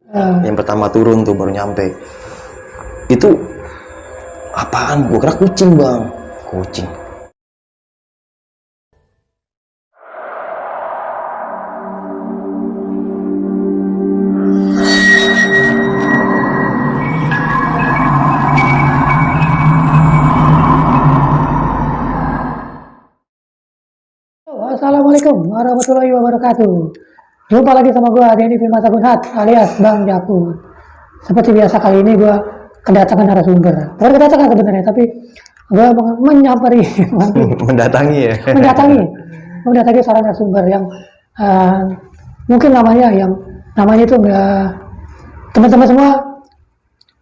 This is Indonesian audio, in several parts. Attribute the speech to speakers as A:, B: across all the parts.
A: Yang pertama turun tuh baru nyampe. Itu apaan? Gue kira kucing bang. Kucing.
B: Assalamualaikum warahmatullahi wabarakatuh. Jumpa lagi sama gue Denny Firman Sagunhat alias Bang Jakun. Seperti biasa kali ini gue kedatangan narasumber. Bukan kedatangan sebenarnya, tapi gue menyampari,
A: Mendatangi ya.
B: mendatangi seorang narasumber yang mungkin namanya itu enggak, teman-teman semua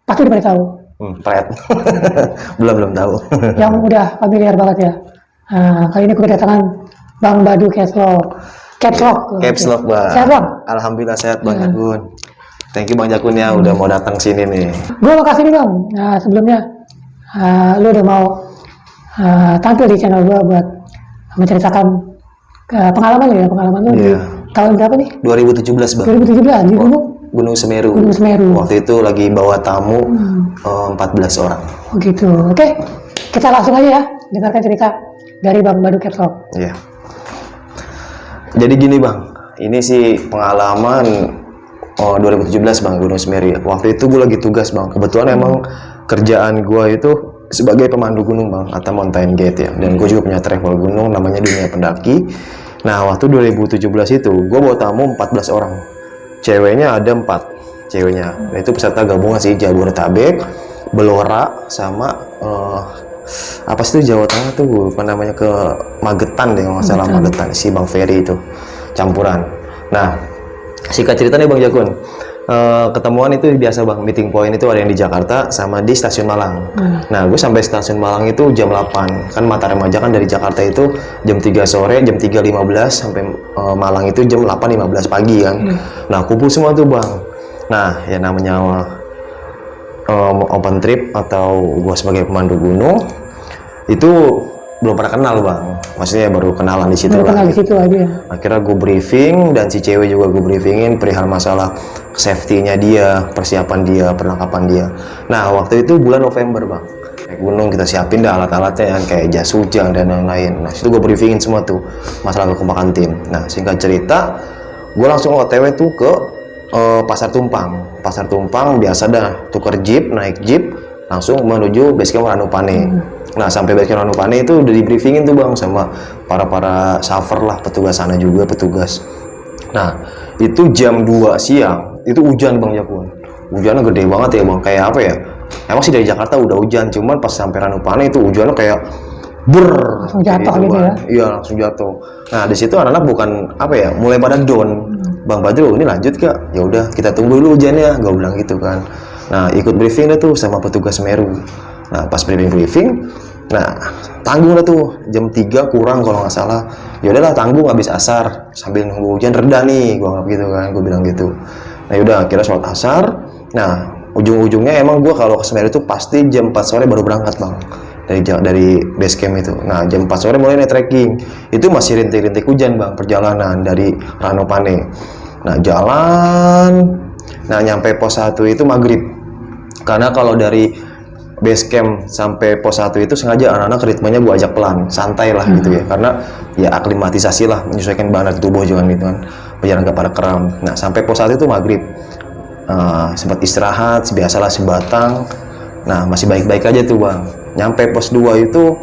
B: pasti udah pada tahu.
A: Pret. belum tahu.
B: Yang udah familiar banget ya. Kali ini gue kedatangan Bang Badu Capslock.
A: Capslock bang.
B: Sehat bang?
A: Alhamdulillah sehat bang Jakun. Thank you bang Jakun ya udah mau datang sini nih.
B: Gue makasih nih bang. Sebelumnya lu udah mau tampil di channel gue buat menceritakan pengalaman lu di tahun berapa nih?
A: 2017 bang.
B: 2017 di
A: Gunung Semeru.
B: Gunung Semeru.
A: Waktu itu lagi bawa tamu 14 orang.
B: Oh gitu. Oke, kita langsung aja ya dengarkan cerita dari Bang Badu Capslock.
A: Iya. Jadi gini bang, ini sih pengalaman 2017 bang, Gunung Semeru. Waktu itu gue lagi tugas bang. Kebetulan emang kerjaan gue itu sebagai pemandu gunung bang, atau mountain guide ya. Dan gue juga punya travel gunung namanya Dunia Pendaki. Nah waktu 2017 itu gue bawa tamu 14 orang. Ceweknya ada 4 ceweknya. Nah, itu peserta gabungan sih Jabodetabek, Belora sama apa sih itu Jawa Tengah tuh lupa namanya, ke Magetan deh kalau nggak salah. Magetan si Bang Ferry itu campuran. Nah singkat cerita nih Bang Jakun, ketemuan itu biasa bang, meeting point itu ada yang di Jakarta sama di stasiun Malang. Nah gue sampai stasiun Malang itu jam 8 kan, Mata Remaja kan dari Jakarta itu jam 3 sore, jam 3.15 sampai Malang itu jam 8.15 pagi kan. Nah kumpul semua tuh bang. Nah ya namanya open trip atau gue sebagai pemandu gunung itu belum pernah kenal bang, maksudnya baru kenalan di situ lah.
B: Di situ aja.
A: Akhirnya gue briefing dan si cewek juga gue briefingin perihal masalah safety-nya dia, persiapan dia, perlengkapan dia. Nah waktu itu bulan November bang, naik gunung kita siapin dah alat-alatnya yang kayak jas hujan dan lain-lain. Nah situ gue briefingin semua tuh masalah kekompakan tim. Nah singkat cerita gue langsung OTW tuh ke Pasar Tumpang. Pasar Tumpang biasa dah tuker jeep, naik jeep langsung menuju basecamp Ranupane. Nah sampai basecamp Ranupane itu udah di briefingin tuh bang sama para saver lah, petugas sana juga petugas. Nah itu jam 2 siang itu hujan bang Jakun. Hujannya gede banget ya bang, kayak apa ya, emang sih dari Jakarta udah hujan, cuman pas sampai Ranupane itu hujannya kayak
B: langsung jatuh gitu ya.
A: Iya langsung jatuh. Nah di situ anak-anak bukan apa ya, mulai pada down. Bang Badru ini lanjut gak? Ya udah kita tunggu dulu hujannya, gue bilang gitu kan. Nah ikut briefing dah tuh sama petugas Semeru. Nah pas briefing, nah tanggung dah tuh jam 3 kurang kalau nggak salah. Ya udahlah tanggung habis asar sambil nunggu hujan reda nih, gue nggak gitu kan, gue bilang gitu. Nah yaudah akhirnya sholat asar. Nah ujung-ujungnya emang gue kalau ke Semeru itu pasti jam 4 sore baru berangkat bang dari base camp itu. Nah jam 4 sore mulai naik trekking, itu masih rintik-rintik hujan bang perjalanan dari Ranupane. Nah jalan, nah nyampe pos 1 itu maghrib, karena kalau dari base camp sampai pos 1 itu sengaja anak-anak ritmenya gue ajak pelan, santai lah gitu ya, karena ya aklimatisasi lah, menyesuaikan bahan tubuh jangan gitu kan, biar nggak pada kram. Nah sampai pos 1 itu maghrib, sempat istirahat biasalah sebatang. Nah masih baik-baik aja tuh bang. Nyampe pos 2 itu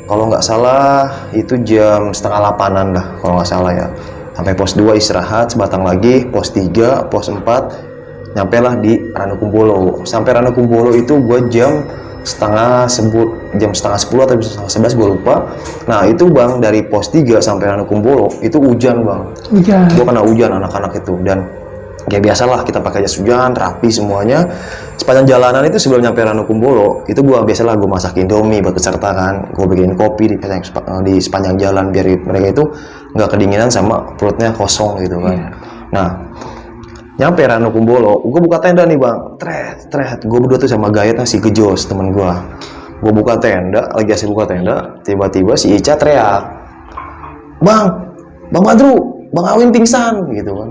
A: kalau nggak salah itu jam setengah 8-an lah kalau nggak salah ya. Sampai pos 2 istirahat sebatang lagi, pos 3, pos 4 nyampe lah di Ranukumbolo. Sampai Ranukumbolo itu gue jam setengah 10 atau setengah 11 gue lupa. Nah itu bang dari pos 3 sampai Ranukumbolo itu hujan bang. Gue kena hujan anak-anak itu, dan kayak biasalah kita pakai jas hujan rapi semuanya. Sepanjang jalanan itu sebelum nyampe Ranukumbolo itu gue biasalah gue masak Indomie buat peserta kan, gue bikin kopi di sepanjang jalan biar mereka itu nggak kedinginan sama perutnya kosong gitu kan. Nah nyampe Ranukumbolo gue buka tenda nih bang, gue berdua tuh sama Gayet si Gejos temen gue buka tenda, lagi asik buka tenda, tiba-tiba si Ica teriak, bang Badru, Bang Awin pingsan gitu kan.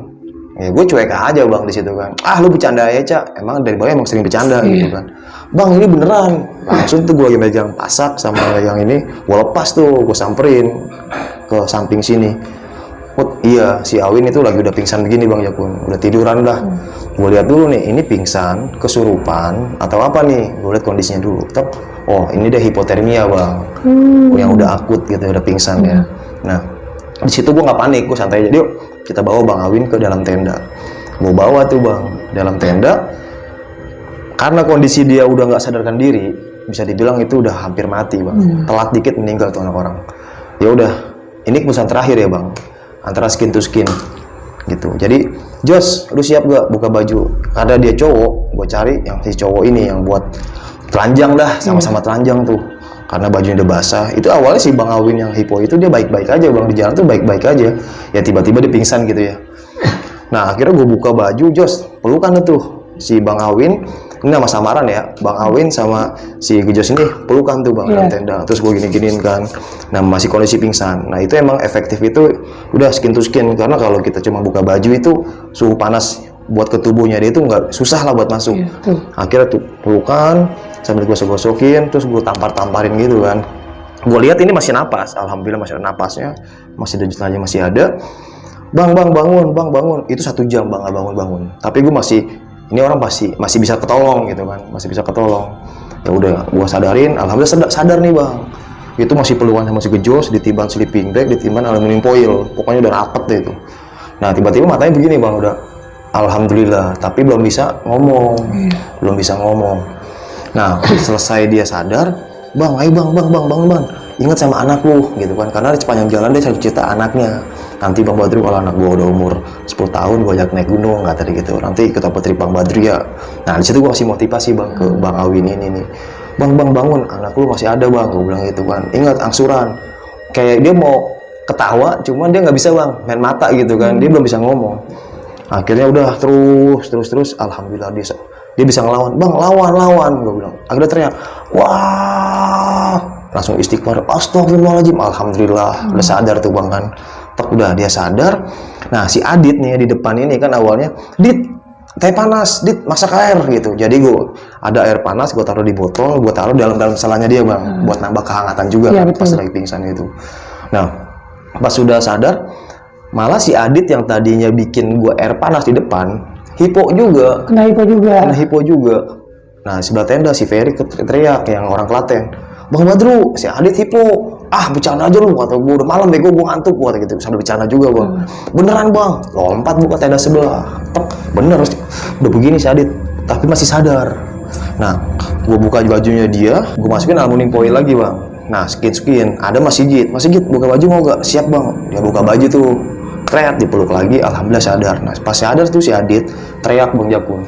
A: Ya gue cuek aja bang di situ kan. Ah lu bercanda ya Cak. Emang dari bawah emang sering bercanda gitu kan. Bang ini beneran. Langsung tuh gue lagi megang pasak sama yang ini. Gue lepas tuh, gue samperin ke samping sini. Oh iya si Awin itu lagi udah pingsan begini bang Jakun. Udah tiduran dah. Gue lihat dulu nih, ini pingsan, kesurupan atau apa nih? Gue lihat kondisinya dulu. Oh ini deh hipotermia bang. Yang udah akut gitu, udah pingsan ya. Nah di situ gue nggak panik, gue santai aja. Yuk kita bawa Bang Awin ke dalam tenda. Gue bawa tuh bang dalam tenda. Karena kondisi dia udah nggak sadarkan diri, bisa dibilang itu udah hampir mati bang. Telat dikit meninggal tuh anak orang. Ya udah, ini keputusan terakhir ya bang. Antara skin to skin gitu. Jadi Jos, lu siap gak buka baju? Karena dia cowok, gue cari yang si cowok ini yang buat telanjang dah, sama-sama telanjang tuh. Karena bajunya udah basah. Itu awalnya si Bang Awin yang hipo itu dia baik-baik aja bang, di jalan tuh baik-baik aja. Ya tiba-tiba dia pingsan gitu ya. Nah akhirnya gue buka baju, Jos, pelukan tuh si Bang Awin. Ini nama samaran ya, Bang Awin sama si Jos ini pelukan tuh bang dalam tenda. Terus gue gini-giniin kan. Nah masih kondisi pingsan. Nah itu emang efektif itu udah skin to skin. Karena kalau kita cuma buka baju itu suhu panas buat ke tubuhnya dia itu nggak susah lah buat masuk. Akhirnya tuh pelukan sambil gosok-gosokin, terus gue tampar-tamparin gitu kan. Gue lihat ini masih napas, alhamdulillah masih ada napasnya, masih denyut aja masih ada. Bang bangun, bang bangun. Itu 1 jam bang nggak bangun. Tapi gue masih ini orang masih bisa ketolong gitu kan, masih bisa ketolong. Ya udah, gua sadarin, alhamdulillah sadar nih bang. Itu masih pelukan sama si Gejos, ditiban sleeping bag, ditiban aluminium foil, pokoknya udah rapet deh itu. Nah tiba-tiba matanya begini bang, udah alhamdulillah, tapi belum bisa ngomong, belum bisa ngomong. Nah selesai dia sadar, bang, ayo bang, ingat sama anak lu gitu kan, karena di sepanjang jalan dia selalu cerita anaknya. Nanti Bang Badru kalau anak gua udah umur 10 tahun gua ajak naik gunung kata dia gitu. Nanti ikut apa trip Bang Badru ya. Nah di situ gua kasih motivasi bang ke Bang Awin ini nih. Bang bangun, anak lu masih ada bang, gua bilang gitu kan. Ingat angsuran. Kayak dia mau ketawa, cuman dia nggak bisa bang, main mata gitu kan. Dia belum bisa ngomong. Akhirnya udah terus. Alhamdulillah dia bisa ngelawan. Bang lawan, gua bilang. Akhirnya teriak, wah, langsung istighfar. Astagfirullahaladzim. Alhamdulillah udah sadar tuh bang kan. Udah dia sadar. Nah si Adit nih di depan ini kan awalnya, Dit teh panas, Dit masak air gitu. Jadi gue ada air panas, gue taruh di botol, gue taruh dalam salahnya dia bang, buat nambah kehangatan juga kan, pas lagi pingsan itu. Nah pas sudah sadar, malah si Adit yang tadinya bikin gue air panas di depan, hipo juga. Kena hipo juga. Nah sebelah tenda si Ferry teriak yang orang Klaten, Bang Badru, si Adit hipo. Ah bercanda aja lu, kata gue udah malam bego, gue ngantuk, kata gitu. Sambil bercanda juga bang. Beneran bang, lompat buka tenda sebelah. Bener, udah begini si Adit, tapi masih sadar. Nah gue buka bajunya dia, gue masukin aluminium foil lagi bang. Nah skin, ada Mas Sigit, buka baju mau gak? Siap bang. Dia buka baju tuh, teriak, dipeluk lagi, alhamdulillah sadar. Nah pas sadar tuh si Adit teriak Bang Jakun,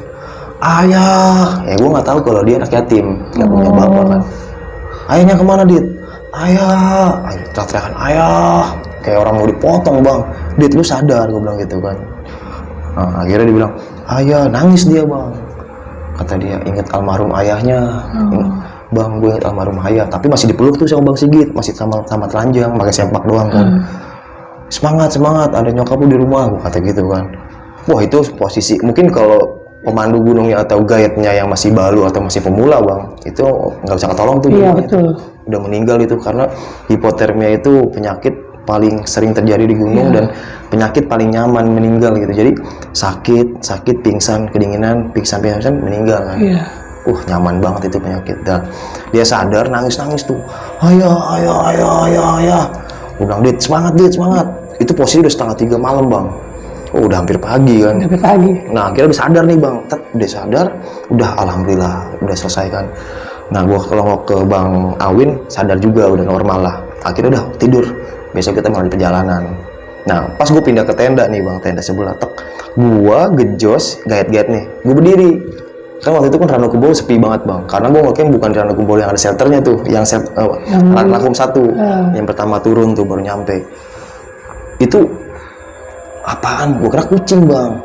A: ayah. Ya gue nggak tahu kalau dia anak yatim, nggak punya bapak kan. Ayahnya kemana Dit? Ayah, teriakan ayah, kayak orang mau dipotong bang. Dit lu sadar, gue bilang gitu kan. Nah, akhirnya dia bilang, ayah, nangis dia bang. Kata dia, ingat almarhum ayahnya. Bang, gue ingat almarhum ayah, tapi masih dipeluk tuh sama Bang Sigit, masih sama telanjang, pakai sempak doang kan. Semangat, ada nyokap lu di rumah, gue kata gitu kan. Wah itu posisi, mungkin kalau pemandu gunungnya atau guide-nya yang masih baru atau masih pemula bang, itu nggak bisa ketolong tuh.
B: Iya betul.
A: Udah meninggal itu, karena hipotermia itu penyakit paling sering terjadi di gunung dan penyakit paling nyaman meninggal gitu. Jadi sakit, pingsan, kedinginan, pingsan, meninggal kan. Nyaman banget itu penyakit. Dan dia sadar, nangis tuh. Ayah. Udah Dit, semangat. Itu posisi udah 2:30 malam bang. Udah hampir pagi kan. Nah akhirnya udah sadar nih bang. Udah sadar, udah alhamdulillah udah selesai kan. Nah gua kalau ke Bang Awin sadar juga, udah normal lah. Akhirnya udah tidur. Besok kita mulai perjalanan. Nah pas gue pindah ke tenda nih bang, tenda sebelah, gua Gejos guide nih, gue berdiri. Kan waktu itu kan Ranu Kumbolo sepi banget bang, karena gue ngelakuin bukan di Ranu Kumbolo yang ada shelternya tuh, yang Lakum 1 yang pertama turun tuh baru nyampe. Itu apaan? Gue kira kucing bang.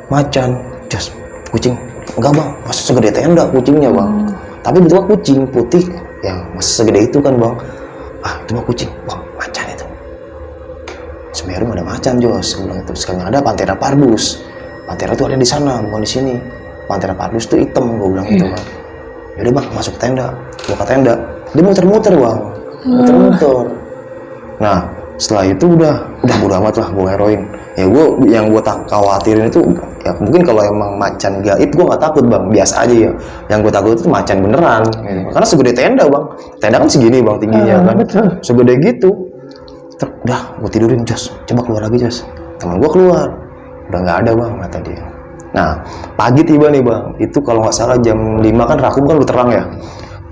A: Macan. Jos, kucing. Enggak bang, masih segede tenda kucingnya bang. Tapi betul kucing putih yang masih segede itu kan bang. Itu mah kucing bang, macan itu. macan Jos, gue bilang itu. Sekarang ada Panthera pardus. Panthera tuh ada di sana, bukan di sini. Panthera pardus tuh hitam, gue bilang gitu kan. Yaudah bang, masuk tenda. Gue ke tenda, dia muter-muter bang, muter-muter. Nah setelah itu udah bodo amat lah, gue heroin. Ya gue yang gue khawatirin itu ya mungkin kalau emang macan gaib gue nggak takut bang, biasa aja ya. Yang gue takut itu macan beneran, gitu. Karena segede tenda bang, tenda kan segini bang tingginya kan,
B: betul.
A: segede gitu. Udah gue tidurin Jos, coba keluar lagi Jos. Teman gue keluar, udah nggak ada bang kata dia. Nah pagi tiba nih bang, itu kalau nggak salah jam 5 kan Rakum kan udah terang ya.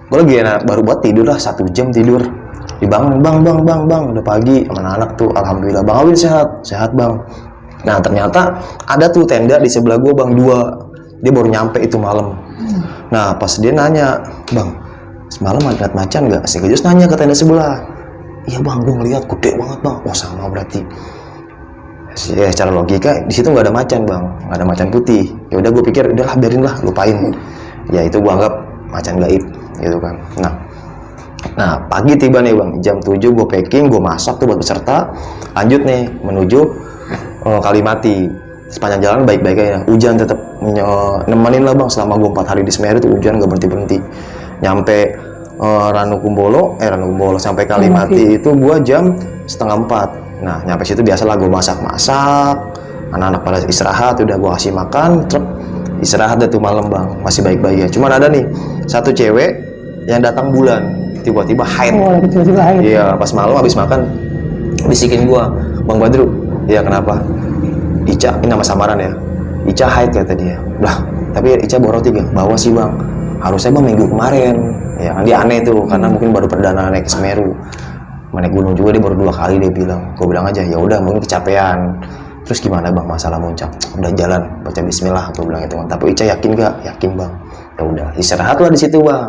A: Gue lagi enak, baru buat tidur lah 1 jam tidur. Dibangun bang udah pagi sama anak tuh, alhamdulillah bang Awin sehat bang. Nah ternyata ada tuh tenda di sebelah gue bang 2, dia baru nyampe itu malam. Nah pas dia nanya, bang semalam ada macan nggak? Si Gajus nanya ke tenda sebelah. Iya bang, gue ngeliat gede banget bang. Oh sama berarti. Ya secara logika di situ nggak ada macan bang, nggak ada macan putih. Ya udah gue pikir udahlah biarin lah, lupain. Ya itu gue anggap macan gaib gitu kan. Nah pagi tiba nih bang, jam 7 gue packing, gue masak tuh buat peserta. Lanjut nih menuju Kalimati. Sepanjang jalan baik-baik aja, hujan tetap nemenin lah bang. Selama gue 4 hari di Semeru tuh hujan gak berhenti-berhenti. Nyampe Ranukumbolo sampai Kalimati itu gue jam 3:30. Nah nyampe situ biasalah gue masak, anak-anak pada istirahat, udah gue kasih makan, truk istirahat deh tuh malam bang, masih baik-baik ya. Cuman ada nih satu cewek yang datang bulan, tiba-tiba haid.
B: Tiba-tiba haid.
A: Iya, pas malam habis makan bisikin gua, Bang Badru. Iya, kenapa? Ica, ini nama samaran ya. Ica haid kata dia. Lah, tapi Ica bawa roti gak? Bawa sih bang. Harusnya bang minggu kemarin. Ya kan dia aneh tuh, karena mungkin baru perdana naik ke Semeru. Naik gunung juga dia baru 2 kali dia bilang. Gua bilang aja, ya udah mungkin kecapean. Terus gimana bang masalah muncak? Udah jalan, baca Bismillah. Gua bilang itu. Tapi Ica yakin gak? Yakin bang. Ya udah, istirahatlah di situ bang.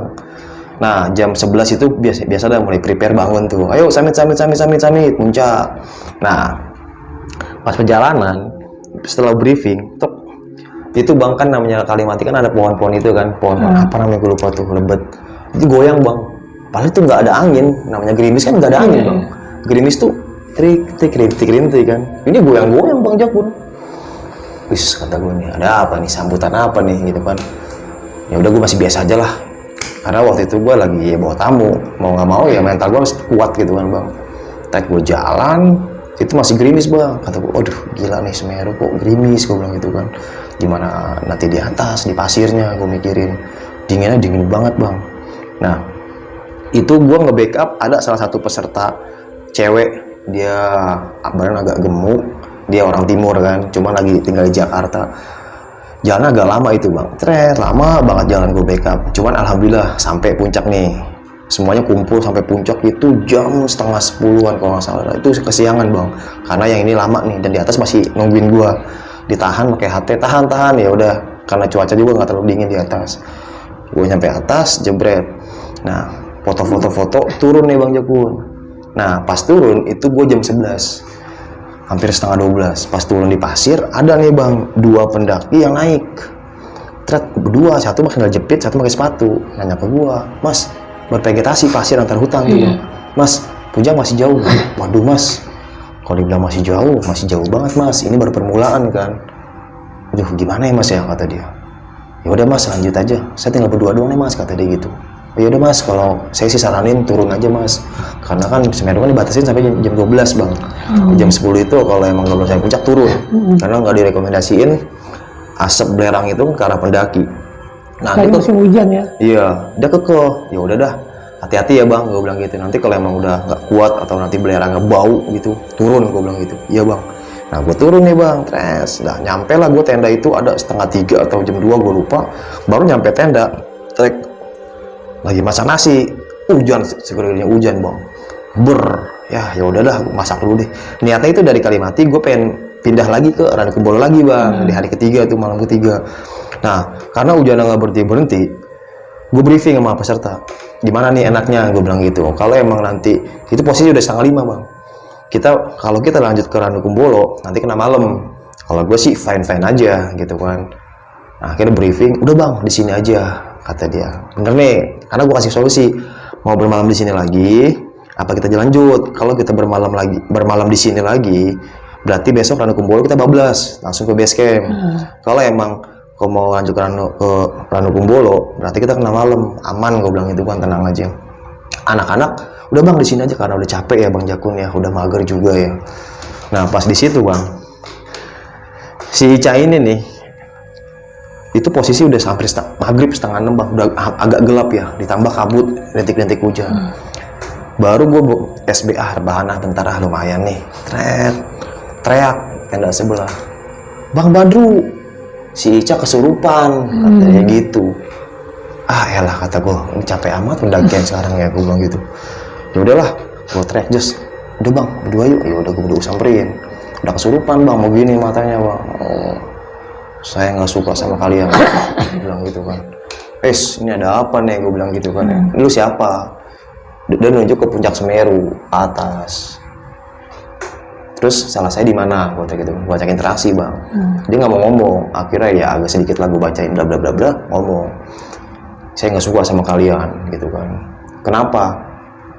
A: Nah jam 11 itu biasa dah mulai prepare bangun tuh, ayo summit puncak. Nah pas perjalanan setelah briefing itu bang kan namanya Kalimati kan ada pohon-pohon itu kan, pohon apa namanya gue lupa tuh, lebet itu goyang bang, padahal itu nggak ada angin, namanya gerimis kan nggak ada angin bang, gerimis tuh trik kan, ini goyang bang Jakun. Wis kata gue nih ada apa nih, sambutan apa nih gitu kan. Ya udah gue masih biasa aja lah, karena waktu itu gue lagi bawa tamu, mau nggak mau ya mental gue harus kuat gitu kan bang. Gue jalan itu masih gerimis bang, kata gue aduh gila nih Semeru kok gerimis, gue bilang gitu kan. Gimana nanti di atas di pasirnya, gue mikirin dinginnya dingin banget bang. Nah itu gue nge-backup ada salah satu peserta cewek, dia badan agak gemuk, dia orang timur kan, cuma lagi tinggal di Jakarta. Jalan agak lama itu bang, lama banget jalan gue backup. Cuman alhamdulillah sampai puncak nih, semuanya kumpul sampai puncak itu jam 9:30-an kalau nggak salah. Itu kesiangan bang, karena yang ini lama nih dan di atas masih nungguin gue, ditahan pakai HT, tahan ya udah, karena cuaca juga nggak terlalu dingin di atas. Gue nyampe atas jebret. Nah foto turun nih bang Jakun. Nah pas turun itu gue jam 11, hampir 11:30. Pas turun di pasir ada nih bang 2 pendaki yang naik, berdua, satu pakai jepit, satu pakai sepatu. Nanya ke gua, mas bervegetasi pasir antar hutan tuh bang, mas puncak masih jauh? Waduh mas, kalau dibilang masih jauh banget mas, ini baru permulaan kan. Aduh gimana ya mas ya, kata dia. Ya udah mas lanjut aja, saya tinggal berdua doang nih mas, kata dia gitu. Ya udah mas, kalau saya sih saranin turun aja mas, karena kan Semeru kan dibatasin sampai jam 12 bang. Jam 10 itu kalau emang nggak boleh puncak turun, karena nggak direkomendasiin asap belerang itu ke arah pendaki. Nah
B: lagi musim hujan ya.
A: Iya, dia kekeh. Ya udah dah, hati-hati ya bang, gue bilang gitu. Nanti kalau emang udah nggak kuat atau nanti belerangnya bau gitu, turun, gue bilang gitu. Iya bang. Nah gue turun nih bang, nah nyampe lah gue tenda itu ada 2:30 atau jam 2 gue lupa. Baru nyampe tenda, lagi masak nasi, hujan, sebenarnya hujan bang, ya udah dah masak dulu deh. Niatnya itu dari Kalimati gue pengen pindah lagi ke Ranukumbolo lagi bang, di hari ketiga tuh, malam ketiga. Nah karena hujan nggak berhenti, gue briefing sama peserta, gimana nih enaknya, gue bilang gitu. Kalau emang nanti itu posisi udah 4:30 bang, kalau kita lanjut ke Ranukumbolo nanti kena malam. Kalau gue sih fine aja gitu kan. Nah, akhirnya briefing, udah bang di sini aja, kata dia. Bener nih, karena gue kasih solusi, mau bermalam di sini lagi apa kita lanjut. Kalau kita bermalam di sini lagi berarti besok Ranukumbolo kita bablas langsung ke base camp. Kalau emang kau mau lanjut ke Ranukumbolo, berarti kita kena malam, aman gue bilang itu kan, tenang aja. Anak-anak udah bang di sini aja karena udah capek ya bang Jakun ya, udah mager juga ya. Nah pas di situ bang, si Ica ini nih, itu posisi udah sampai maghrib setengah 6 bang, udah agak gelap ya, ditambah kabut, rintik-rintik hujan. Baru gue SBA rebahan bentar lumayan nih, teriak tenda sebelah, Bang Badru, si Ica kesurupan, katanya gitu. Elah kata gue, ini capek amat pendakian sekarang ya, gue bilang gitu. Ya udahlah, gue teriak just, udah bang, berdua yuk. Ya udah gue samperin, udah kesurupan bang, mau gini matanya bang. Oh, saya nggak suka sama kalian, gue bilang gitu kan. Ini ada apa nih, gue bilang gitu kan. Lu siapa? Dia nunjuk ke puncak Semeru atas. Terus salah saya di mana? Gue gitu, gue cek interaksi bang. Dia nggak mau ngomong. Akhirnya ya agak sedikit lah gue bacain bla bla bla bla, ngomong. Saya nggak suka sama kalian, gitu kan. Kenapa?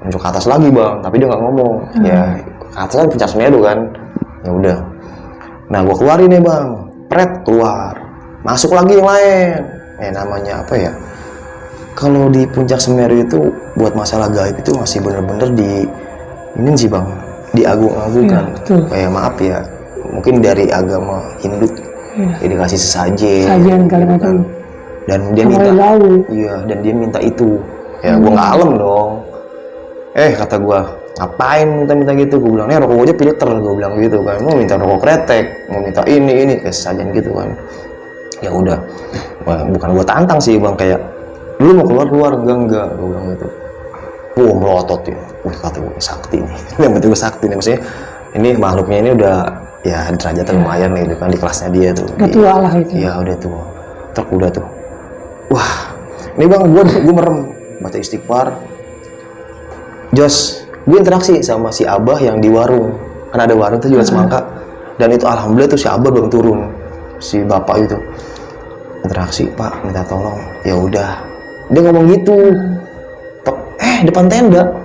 A: Nunjuk ke atas lagi bang, tapi dia nggak ngomong. Ya ke atas kan puncak Semeru kan. Ya udah. Nah gue keluarin nih bang, keluar. Masuk lagi yang lain. Namanya apa ya? Kalau di puncak Semeru itu buat masalah gaib itu masih bener-bener ini sih bang, diagung-agungkan. Kayak maaf ya, mungkin dari agama Hindu ya dikasih sesajen
B: Kalimantan.
A: Dan dia minta, dan dia minta itu. Ya gua nggak alem dong. Kata gua, ngapain minta gitu? Gua bilang, rokok aja filter, gua bilang gitu kan. Mau minta rokok kretek, mau minta ini kayak sesajen gitu kan. Ya udah, bukan gua tantang sih bang, kayak lu mau keluar enggak gue bilang gitu. Melotot ya, kata gue sakti nih. Yang penting gue sakti nih, maksudnya ini makhluknya ini udah ya derajatnya lumayan nih, gitu kan, di kelasnya dia tuh.
B: Udah tua lah itu.
A: Iya udah tua, udah tuh. Wah, ini bang gue merem baca istighfar. Jos, gue interaksi sama si Abah yang di warung, kan ada warung tuh jual semangka, dan itu alhamdulillah tuh si Abah belum turun, si bapak itu interaksi, Pak minta tolong. Ya udah, dia ngomong gitu. Depan tenda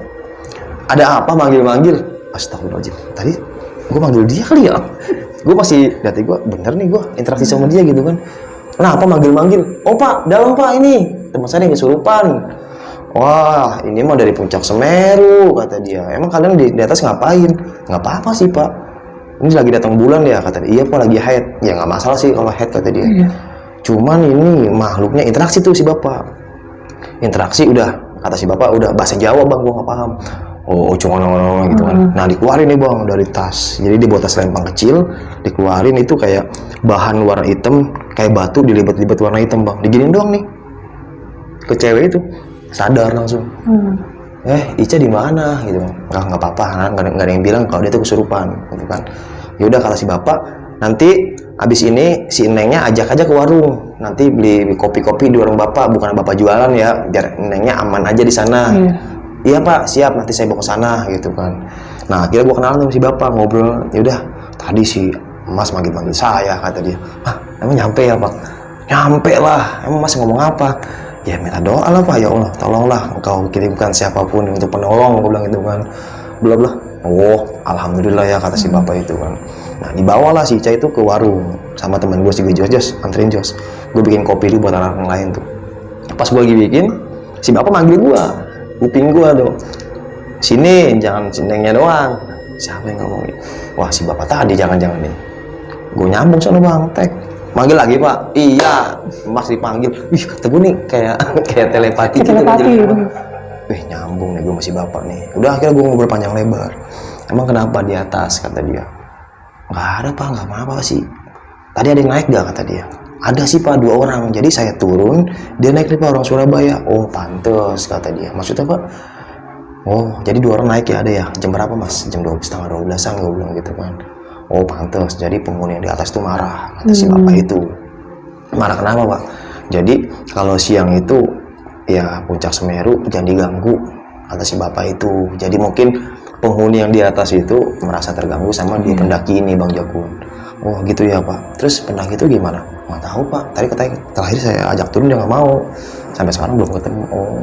A: ada apa, manggil astagfirullahaladzim, tadi gue manggil dia kali ya. Gue masih dati gue bener nih, gue interaksi sama dia gitu kan. Kenapa manggil oh pak, dalam pak, ini teman saya yang kesurupan. Wah ini mah dari puncak Semeru, kata dia. Emang kalian di atas ngapain? Nggak apa-apa sih pak, ini lagi datang bulan ya, kata dia. Iya pak, lagi haid. Ya nggak masalah sih kalau haid, kata dia. Cuman ini makhluknya interaksi tuh si bapak. Interaksi udah, kata si bapak udah bahasa Jawa bang, gua nggak paham. Cuma gitu kan. Nah dikeluarin nih bang dari tas. Jadi dia bawa tas lempang kecil, dikeluarin itu kayak bahan warna hitam, kayak batu dilibet-libet warna hitam bang. Diginin doang nih ke cewek itu, sadar langsung. Ica di mana gitu kan. Nggak apa-apa, nggak ada yang bilang kalau dia tuh kesurupan gitu kan. Ya udah kata si bapak, nanti habis ini si Nengnya ajak aja ke warung, nanti beli kopi-kopi di warung bapak, bukan bapak jualan ya, biar Nengnya aman aja di sana. Iya pak, siap, nanti saya bawa ke sana gitu kan. Nah akhirnya gua kenalan sama si bapak, ngobrol. Ya udah, tadi si Mas manggil saya, kata dia. Emang nyampe ya pak? Nyampe lah. Emang Mas ngomong apa? Ya minta doa lah pak, ya Allah tolonglah engkau kirimkan siapapun untuk penolong, gua bilang gitu kan. Bla bla. Alhamdulillah ya, kata si bapak itu kan. Nah dibawalah si Ica itu ke warung sama teman gue si Jos, anterin Jos. Gue bikin kopi dulu buat anak-anak lain tuh. Pas gue lagi bikin, si bapak manggil gue, kuping gue tuh. Sini, jangan Nengnya doang. Siapa yang ngomongin? Wah si bapak tadi jangan-jangan nih. Gue nyambung sana bang, tek. Manggil lagi pak. Iya, Mas dipanggil. Wih kata gue nih kayak telepati gitu. Nyambung nih gue masih bapak nih. Udah akhirnya gue ngobrol panjang lebar. Emang kenapa di atas, kata dia. Nggak ada pak, nggak apa-apa sih. Tadi ada yang naik nggak, kata dia. Ada sih pak, 2 orang. Jadi saya turun, dia naik nih pak, orang Surabaya. Oh pantes, kata dia. Maksudnya pak? Oh jadi 2 orang naik ya, ada ya. Jam berapa mas? Jam 12:30-an, gue bilang gitu kan. Oh pantes, jadi penghuni yang di atas tuh marah, kata si bapak itu. Marah kenapa pak? Jadi kalau siang itu ya puncak Semeru jangan diganggu, kata si bapak itu. Jadi mungkin penghuni yang di atas itu merasa terganggu sama dua pendaki ini bang Jakun. Oh gitu ya pak. Terus pendaki itu gimana? Nggak tahu pak. Tadi katanya terakhir saya ajak turun dia nggak mau. Sampai sekarang belum ketemu. Oh.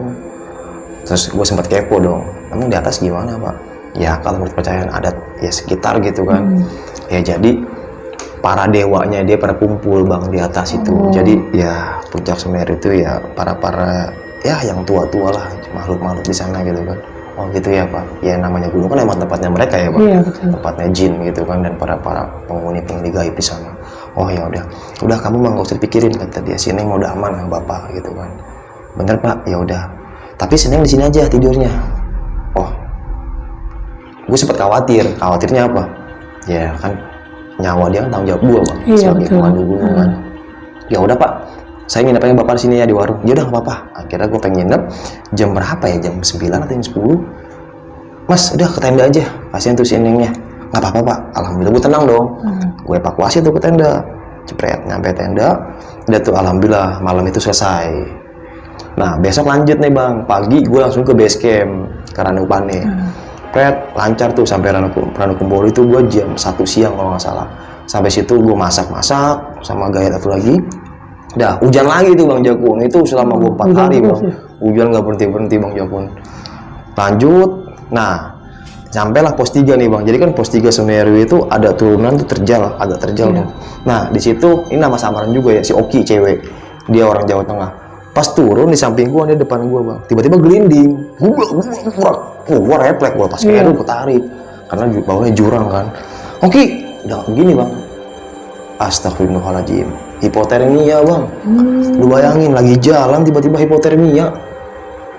A: Terus gue sempat kepo dong. Emang di atas gimana pak? ya kalau menurut kepercayaan adat ya sekitar gitu kan. Ya jadi para dewanya dia pada kumpul bang di atas itu. Jadi ya puncak Semeru itu ya para ya yang tua-tua lah, makhluk-makhluk di sana gitu kan. Oh gitu ya Pak. Ya namanya gunung kan emang tempatnya mereka ya Pak.
B: Iya, betul.
A: Tempatnya jin gitu kan, dan para penghuni gaib di sana. Oh ya udah kamu mah nggak usah dipikirin, kata dia. Si Neng udah aman sama Bapak gitu kan. Bener Pak, ya udah. Tapi si Neng di sini aja tidurnya. Oh, gue sempat khawatirnya apa? Ya kan nyawa dia kan tanggung jawab gue Bang,
B: Iya,
A: sebagai
B: betul.
A: pemandu gunung kan. Ya udah Pak, saya nginep aja Bapak di sini ya di warung. Ya udah nggak apa-apa. Akhirnya gue pengen nginep jam berapa ya? Jam 9 atau jam 10. Mas, udah ke tenda aja. Kasihan tuh si Nengnya. Nggak apa-apa Pak. Alhamdulillah gue tenang dong. Gue evakuasi tuh ke tenda. Cepret, nyampe tenda. Udah tuh alhamdulillah malam itu selesai. Nah besok lanjut nih Bang. Pagi gue langsung ke base camp ke Ranupane. Lancar tuh sampai Ranukumbolo itu gue jam 1 siang kalau nggak salah. Sampai situ gue masak sama gaya satu lagi. Dah hujan lagi tuh Bang Jakun. Itu selama gue 4 hari Bang. Hujan nggak berhenti Bang Jakun. Lanjut. Nah sampailah pos 3 nih Bang. Jadi kan pos 3 Semeru itu ada turunan tuh agak terjal tuh. Nah di situ ini nama samaran juga ya, si Oki cewek. Dia orang Jawa Tengah. Pas turun di samping gua, dia depan gua Bang. Tiba-tiba gelinding. Gua refleks gua pas Semeru gua tarik. Karena bawahnya jurang kan. Oki, udah begini Bang. Astagfirullahaladzim. Hipotermia Bang. Lu bayangin lagi jalan tiba-tiba hipotermia.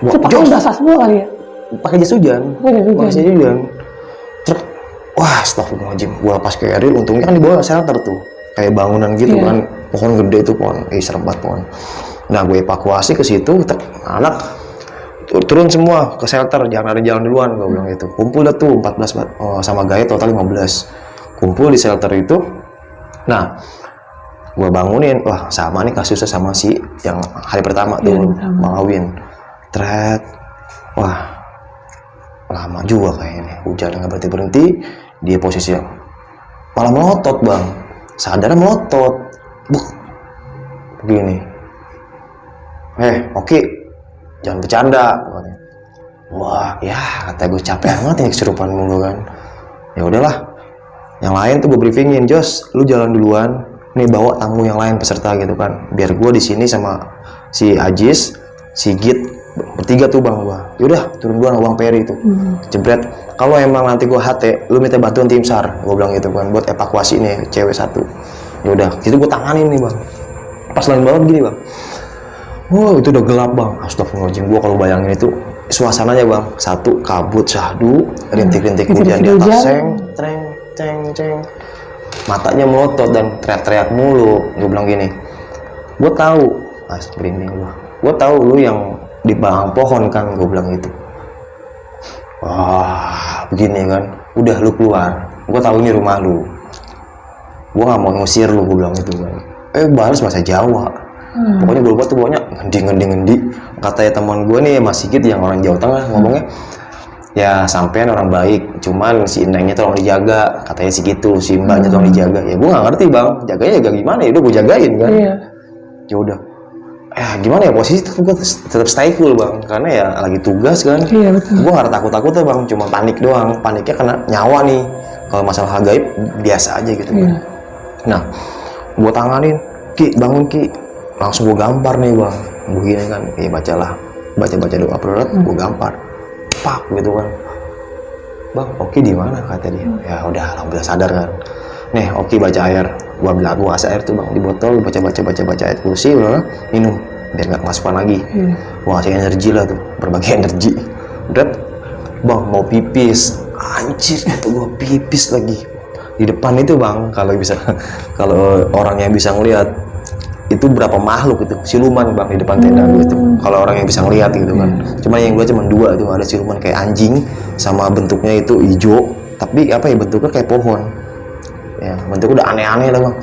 B: Itu pakai basah semua kali ya?
A: Pakai jas hujan. Truk. Wah, astagfirullahaladzim. Gua lepas ke Eril, untungnya kan di bawah shelter tuh. Kayak bangunan gitu kan. Pohon gede tuh pohon. Serem banget pohon. Nah, gue evakuasi ke situ, anak turun semua ke shelter, jangan ada jalan duluan, gue bilang gitu. Kumpul dah tuh 14 sama Gaya total 15. Kumpul di shelter itu. Nah, gue bangunin, wah sama nih kasusnya sama si yang hari pertama tuh, Bang Awin. Wah, lama juga kayaknya, hujan nggak berhenti. Dia posisi malah melotot Bang, sadarnya melotot, begini. Oke, jangan bercanda. Wah, ya kata gue capek amat nih kesurupan mulu kan. Ya udahlah. Yang lain tuh gue briefingin, Jos, lu jalan duluan. Nih bawa tamu yang lain peserta gitu kan. Biar gue di sini sama si Ajis, si Git bertiga tuh Bang gua. Yaudah, turun duluan Bang Peri itu. Jebret. Kalau emang nanti gue HT, lu minta bantuan tim SAR. Gue bilang gitu kan buat evakuasi nih cewek satu. Ya udah, itu gue tanganin nih Bang. Pas lagi bawah gini Bang. Oh itu udah gelap Bang, astagfirullahaladzim. Gua kalau bayangin itu suasananya Bang, satu kabut syahdu, rintik-rintik hujan di atas, ceng, matanya melotot dan teriak-teriak mulu. Gue bilang gini, gue tahu, merinding gue tahu lu yang di bawah pohon kan, gue bilang gitu. Wah begini kan, udah lu keluar, gue tahu ini rumah lu, gue nggak mau ngusir lu, gue bilang gitu kan. Balas bahasa Jawa. Pokoknya gue lupa tuh pokoknya ngendi katanya teman gue nih Mas Sigit yang orang Jawa Tengah ngomongnya ya sampean orang baik, cuman si Nengnya tolong dijaga, katanya sih gitu, si Mbaknya tolong dijaga. Ya gue nggak ngerti Bang, jaganya jaga gimana ya, udah gue jagain kan. Ya udah gimana ya, posisi gue tetap stay cool Bang, karena ya lagi tugas kan. Gue nggak takut ya Bang, cuma panik doang, paniknya kena nyawa nih. Kalau masalah gaib biasa aja gitu kan. Nah gue tanganin, Ki bangun Ki, langsung gue gampar nih Bang, begini kan, ya baca doa perorat, gue gampar, pak gitu kan. Bang, Oki di mana kata dia? Ya udah, alhamdulillah sadar kan. Nih Oki baca air, gue kasih air tuh Bang di botol, baca ayat kursi, minum biar nggak kemasukan lagi. Wah kasih energi lah tuh, berbagi energi. Udah, Bang mau pipis, anjir itu gue pipis lagi di depan itu Bang. Kalau orang yang bisa ngeliat itu berapa makhluk itu siluman Bang di depan tenda gitu. Kalau orang yang bisa ngeliat gitu kan. Cuma yang gue cuma 2 tuh, ada siluman kayak anjing sama bentuknya itu hijau, tapi apa ya bentuknya kayak pohon. Ya bentuknya udah aneh-aneh lah Bang.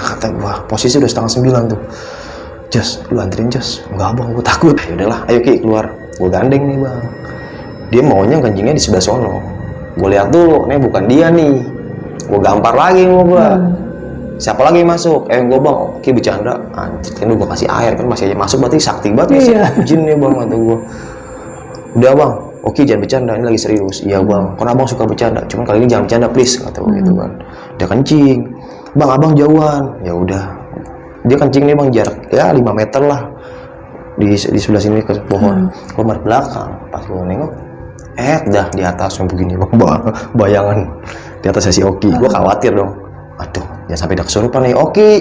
A: Kata gue posisi udah 8:30 tuh. Jos, lu anterin Jos. Enggak Bang, gue takut. Ya udahlah, ayo Ki keluar. Gue gandeng nih Bang. Dia maunya kencingnya di sebelah sono. Gue lihat dulu, nih bukan dia nih. Gue gampar lagi mau gue. Siapa lagi masuk? Gue Bang, Oke bercanda. Anjir kan gue kasih air kan masih aja masuk, berarti sakti banget sih. Jin nih Bang, kata gue. Udah Bang, Oke jangan bercanda, ini lagi serius. Iya bang, karena abang suka bercanda, cuman kali ini jangan bercanda please, kata gue gitu kan. Dia kencing, bang abang jauhan. Ya udah, dia kencing nih bang jarak ya 5 meter lah di sebelah sini ke pohon. Gue marah belakang, pas gue nengok, dah di atas begini bang, bayangan di atasnya si Oki. Gue khawatir dong, aduh jangan sampai ada kesurupan nih Oki.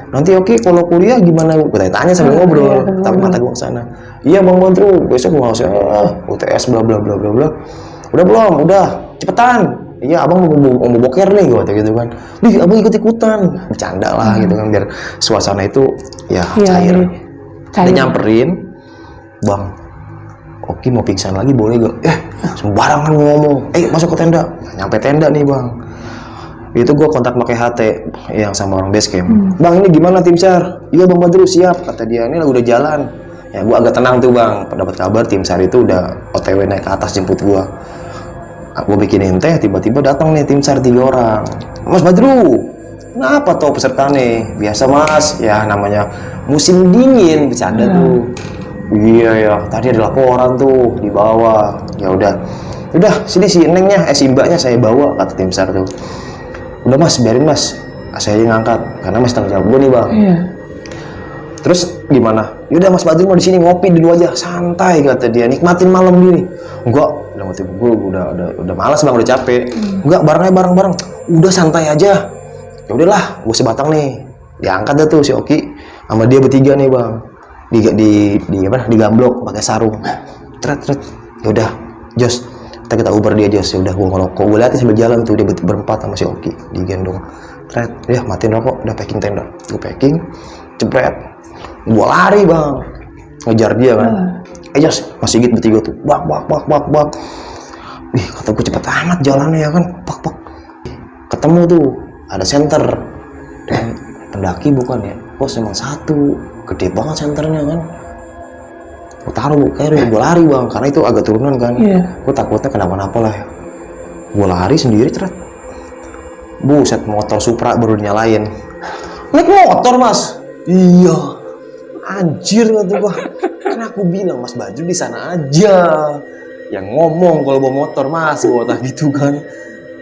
A: Nanti Oki kalau kuliah gimana? Gue tanya sambil ngobrol, tapi mata gue kesana. Iya bang Badru, besok gue harusnya UTS bla bla bla bla bla. Udah belum? Udah, cepetan. Iya abang mau boker nih gue gitu kan. Nih abang ikut-ikutan, bercanda lah gitu kan biar suasana itu ya cair. Dia nyamperin, bang Oki mau pingsan lagi boleh gak? Sembarangan ngomong, masuk ke tenda. Nyampe tenda nih bang, itu gue kontak pakai HT yang sama orang base camp. Bang ini gimana tim SAR? Iya bang Badru siap, kata dia. Ini udah jalan. Ya gue agak tenang tuh bang, dapat kabar tim SAR itu udah OTW naik ke atas jemput gue. Gue bikinin teh, tiba-tiba datang nih tim SAR 3 orang. Mas Badru, kenapa tuh peserta nih? Biasa mas, ya namanya musim dingin, bercanda tuh. Iya ya, tadi ada laporan tuh di bawah. Ya udah sini si Nengnya, si Mbaknya saya bawa, kata tim SAR tuh. Udah mas, biarin mas, saya aja ngangkat, karena mas tanggung jawab gue nih bang. Terus gimana? Yaudah mas Badru mau di sini ngopi dulu aja, santai, kata dia, nikmatin malam ini. Enggak, gue udah malas bang, udah capek. Enggak, bareng. Udah santai aja. Ya udahlah, gue sebatang nih. Diangkat dah tuh si Oki sama dia bertiga nih bang. Di gamblok pakai sarung. Tret. Ya udah, Jos, kita Uber dia Jos. Ya udah gue ngerokok. Gue liatin sambil jalan tuh dia berempat sama si Oki digendong. Tret, ya matiin rokok, udah packing tenda. Gue packing, jebret. Gue lari bang, ngejar dia kan. Jos, masih gitu bertiga tuh, bak. Wih, kata gue cepet amat jalannya ya kan, pak. Ketemu tuh, ada senter. Dan pendaki bukan ya, pos emang satu, gede banget senternya kan. Gue taruh, kayak gue lari bang, karena itu agak turunan kan. Gue takutnya kenapa-napa lah ya. Gue lari sendiri, tret. Buset, motor Supra baru dinyalain. Naik motor mas? Iya. Anjir kata gua, kan aku bilang Mas Badru di sana aja yang ngomong kalau bawa motor mas, gua gitu kan.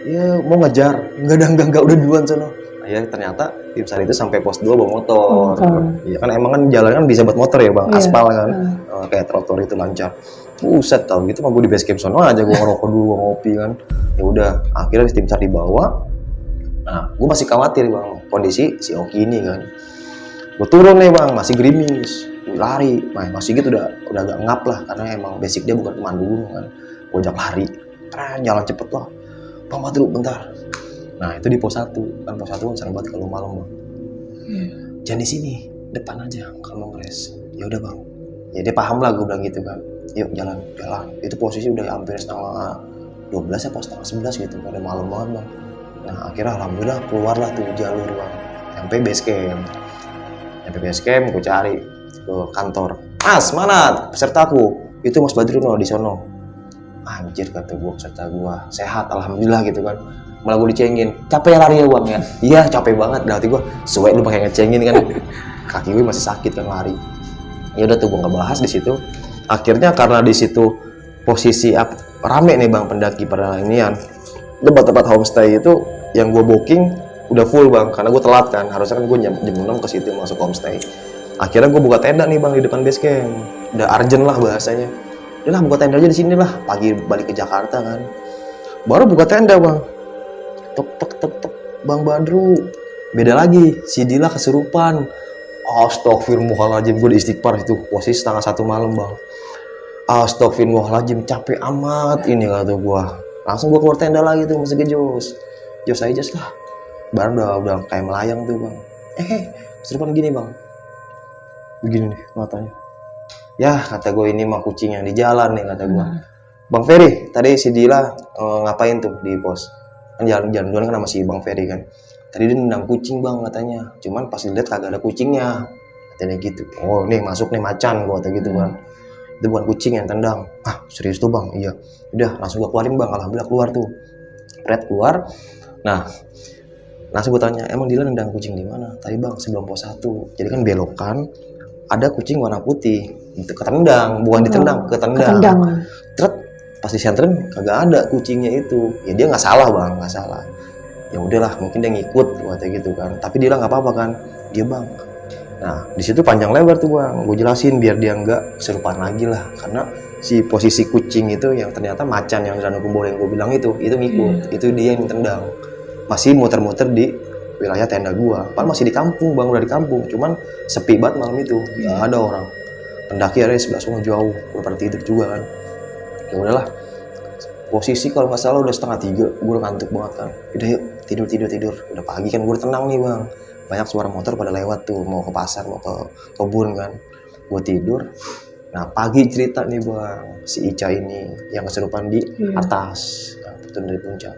A: Ya mau ngejar, enggak udah duluan sana. Ya ternyata tim SAR itu sampai pos 2 bawa motor. Iya kan emang kan jalan kan bisa buat motor ya bang, aspal kan, kayak trotoar itu lancar. Buset tau gitu, mah gua di base camp sono aja, gua ngerokok dulu, gua ngopi kan. Ya udah, akhirnya tim SAR dibawa. Nah, gua masih khawatir bang, kondisi si Oki ini kan. Gue turun nih bang, masih gerimis, lari, masih gitu udah agak ngap lah, karena emang basic dia bukan pemandu gunung kan. Gue ajak lari, jalan cepet lah, bang Badru bentar. Nah itu di pos 1, kan pos 1 kan sering banget kalau malam bang. Jangan di sini, depan aja kalau mau ngeres. Ya udah bang, ya dia paham lah gue bilang gitu kan. Yuk jalan. Itu posisi udah hampir setengah 12 ya, pas setengah 11 gitu, udah malam banget bang. Nah akhirnya alhamdulillah keluarlah tuh jalur bang, sampai base camp. Sampai base camp, gue cari ke kantor. Mas, mana pesertaku? Itu Mas Badru no, di sono. Anjir kata gue, peserta gue sehat, alhamdulillah gitu kan. Malah gue dicengin, capek lari ya bang ya? Iya capek banget, berarti gue suwe lu pakai ngecengin kan. Kaki gue masih sakit kan lari. Ya udah tuh gue nggak bahas di situ. Akhirnya karena di situ posisi rame nih bang pendaki pada inian. Tempat homestay itu yang gue booking udah full bang, karena gue telat kan, harusnya kan gue jam 6 ke situ masuk homestay. Akhirnya gue buka tenda nih bang di depan base camp, udah urgent lah bahasanya. Udah lah buka tenda aja di sini lah, pagi balik ke Jakarta kan. Baru buka tenda bang, tek bang Badru, beda lagi, si Dila kesurupan. Astagfirullahaladzim, gue di istighfar itu, posisi setengah 1 malam bang. Astagfirullahaladzim, capek amat ini kata gue. Langsung gue keluar tenda lagi tuh, masih ke Jos aja lah. Barang udah kayak melayang tuh bang. Kesurupan gini bang, begini nih matanya. Ya kata gue ini mah kucing yang di jalan nih kata gue. Bang Ferry, tadi si Dila ngapain tuh di pos? Kan jalan kan sama si Bang Ferry kan. Tadi dia nendang kucing bang katanya. Cuman pas dilihat kagak ada kucingnya. Katanya gitu. Oh nih masuk nih macan gue kata gitu bang. Itu bukan kucing yang tendang. Serius tuh bang? Iya. Udah langsung gue keluarin bang. Alhamdulillah keluar tuh. Keluar. Nah langsung gue tanya, emang Dila nendang kucing di mana? Tadi bang sebelum pos 1. Jadi kan belokan, ada kucing warna putih. Itu ketendang, bukan ditendang, ketendang. Tret, pas disenterin kagak ada kucingnya itu. Ya dia nggak salah bang, nggak salah. Ya udahlah, mungkin dia ngikut waktu gitu kan. Tapi dia nggak apa-apa kan, dia bang. Nah di situ panjang lebar tuh bang, gue jelasin biar dia nggak kesurupan lagi lah, karena si posisi kucing itu yang ternyata macan yang di Danau Kumbolo yang gue bilang itu ngikut, itu dia yang tendang, masih muter-muter di wilayah tenda gua. Padahal masih di kampung bang, udah di kampung, cuman sepi banget malam itu, nggak ada orang. Pendaki ada di sebelah sana jauh, udah pada tidur juga kan. Ya udahlah, posisi kalau nggak salah udah 2:30, gue udah ngantuk banget kan. Udah yuk tidur, udah pagi kan, gue udah tenang nih bang. Banyak suara motor pada lewat tuh, mau ke pasar, mau ke kebun kan. Gue tidur. Nah pagi cerita nih bang, si Ica ini yang kesurupan di atas, turun dari puncak.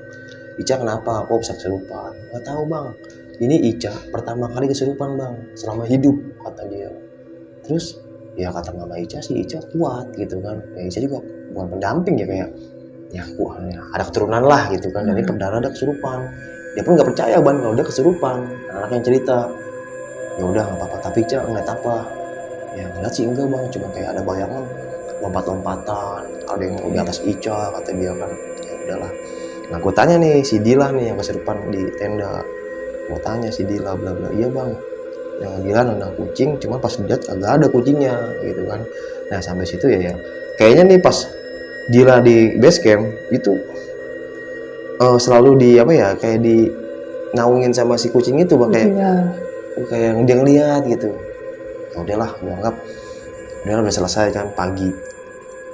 A: Ica kenapa? Kok bisa kesurupan? Nggak tahu bang. Ini Ica pertama kali kesurupan bang, selama hidup kata dia. Terus ya kata mama Ica sih, Ica kuat gitu kan. Ya Ica juga bukan pendamping ya, kayak ya kuat, ya, ada keturunan lah gitu kan. Dan ini perdana ada kesurupan. Dia pun nggak percaya bang kalau dia kesurupan. Anak yang cerita, ya udah nggak apa-apa. Tapi Ica ngeliat apa? Ya ngeliat sih enggak bang, cuma kayak ada bayangan lompat-lompatan, ada yang di atas Ica kata dia kan. Ya udahlah. Nah gue tanya nih si Dila nih yang kesurupan di tenda, gue tanya si Dila bla bla, iya bang, yang Dila nendang kucing, cuma pas lihat agak ada kucingnya gitu kan. Nah sampai situ ya kayaknya nih pas Dila di base camp itu selalu di apa ya, kayak di naungin sama si kucing itu bang, kayak dia ngeliat gitu. Ya udahlah, gue anggap udah selesai kan pagi.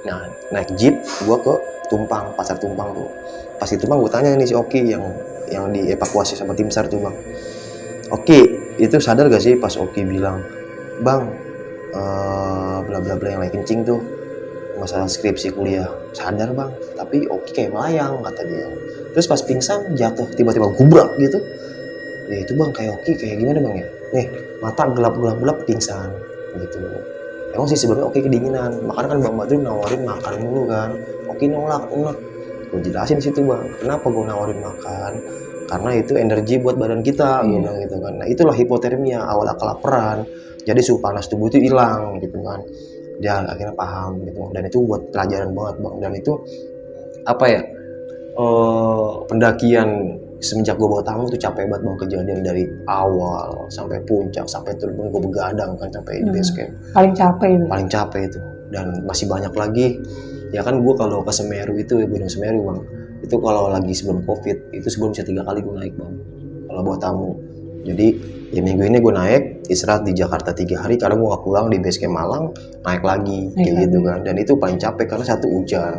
A: Nah naik jeep gue ke Tumpang, pasar Tumpang tuh. Pas di Tumpang gue tanya nih si Oki yang dievakuasi sama tim SAR tuh bang. Oki itu sadar gak sih pas Oki bilang bang bla bla bla yang lagi kencing tuh masalah skripsi kuliah. Sadar bang, tapi Oki kayak melayang kata dia. Terus pas pingsan jatuh tiba-tiba gubrak gitu. Ya itu bang kayak Oki kayak gimana bang ya? Nih mata gelap pingsan gitu. Emang sih sebelumnya Oki kedinginan, makanya kan Bang Badrun nawarin makan mulu kan. Oki nolak. Gue jelasin di situ bang, kenapa gue nawarin makan? Karena itu energi buat badan kita, gue bilang gitu kan. Nah itulah hipotermia, awal kelaparan. Jadi suhu panas tubuh itu hilang gitu kan. Dia akhirnya paham gitu. Dan itu buat pelajaran banget bang. Dan itu apa ya? Pendakian semenjak gue bawa tamu tuh capek banget bang, kejadian dari awal sampai puncak sampai turun gue begadang kan sampai di base camp. Paling capek itu. Dan masih banyak lagi. Ya kan gue kalau ke Semeru itu, Gunung Semeru bang, itu kalau lagi sebelum COVID itu sebelum bisa 3 kali gue naik bang kalau bawa tamu. Jadi ya minggu ini gue naik istirahat di Jakarta 3 hari karena gue gak pulang di base camp Malang, naik lagi kayak gitu kan. Dan itu paling capek karena 1 hujan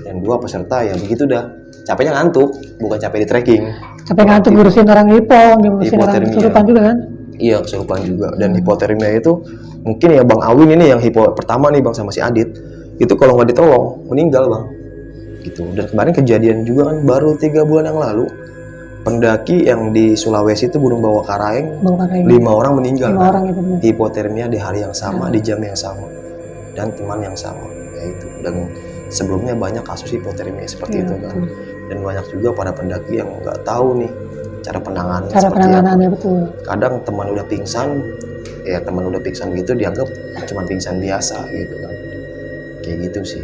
A: dan 2 peserta ya begitu dah, capeknya ngantuk, bukan capek di trekking.
B: Capek ngantuk ngurusin orang ngurusin orang kesurupan juga kan. Iya
A: kesurupan juga. Dan hipotermia itu mungkin ya Bang Awin ini yang pertama nih bang sama si Adit, itu kalau nggak ditolong meninggal bang gitu. Dan kemarin kejadian juga kan baru 3 bulan yang lalu, pendaki yang di Sulawesi itu Gunung Bawah Karaeng 5 orang meninggal
B: 5 orang itu
A: hipotermia di hari yang sama, di jam yang sama dan teman yang sama yaitu. Dan sebelumnya banyak kasus hipotermia seperti itu kan. Dan banyak juga para pendaki yang nggak tahu nih cara penanganannya
B: betul.
A: Kadang teman udah pingsan gitu dianggap cuma pingsan biasa gitu kan, kayak gitu sih.